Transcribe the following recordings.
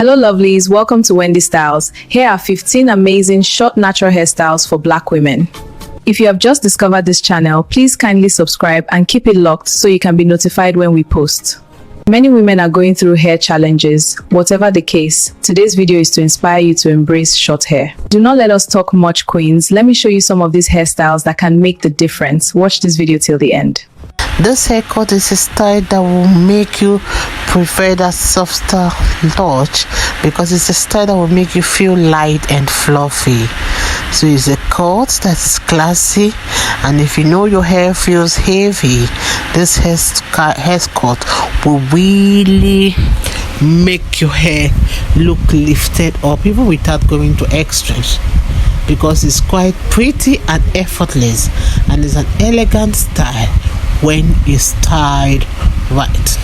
Hello lovelies, welcome to Wendy Styles. Here are 15 amazing short natural hairstyles for black women. If you have just discovered this channel, please kindly subscribe and keep it locked so you can be notified when we post. Many women are going through hair challenges. Whatever the case, today's video is to inspire you to embrace short hair. Do not let us talk much, queens. Let me show you some of these hairstyles that can make the difference. Watch this video till the end. This haircut is a style that will make you prefer that softer touch because it's a style that will make you feel light and fluffy. So it's a cut that's classy, and if you know your hair feels heavy, this haircut will really make your hair look lifted up even without going to extremes, because it's quite pretty and effortless, and it's an elegant style when it's styled right.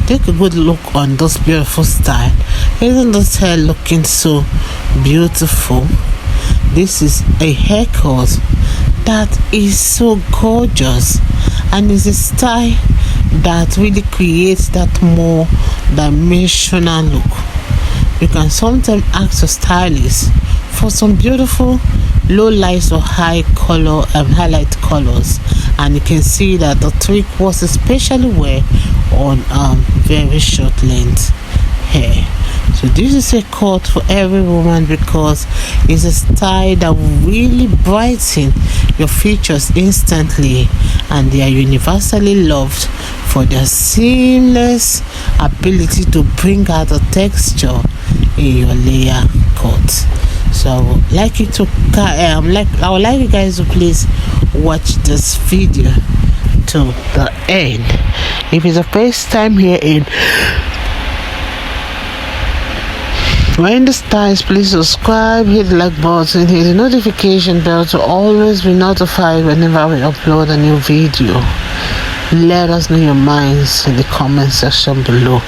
Take a good look on this beautiful style. Isn't this hair looking so beautiful? This is a haircut that is so gorgeous, and it's a style that really creates that more dimensional look. You can sometimes ask your stylist for some beautiful low lights or high color and highlight colors, and you can see that the trick was especially well on very short length hair. So this is a cut for every woman because it's a style that will really brighten your features instantly, and they are universally loved for their seamless ability to bring out the texture in your layer cut. So I would like you guys to please watch this video to the end. If it's the first time here in Wendy Styles, please subscribe, hit the like button, hit the notification bell to always be notified whenever we upload a new video. Let us know your minds in the comment section below.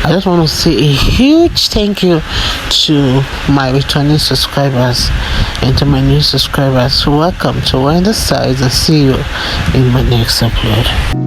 I just want to say a huge thank you to my returning subscribers and to my new subscribers. Welcome to Wendy Styles, and see you in my next upload.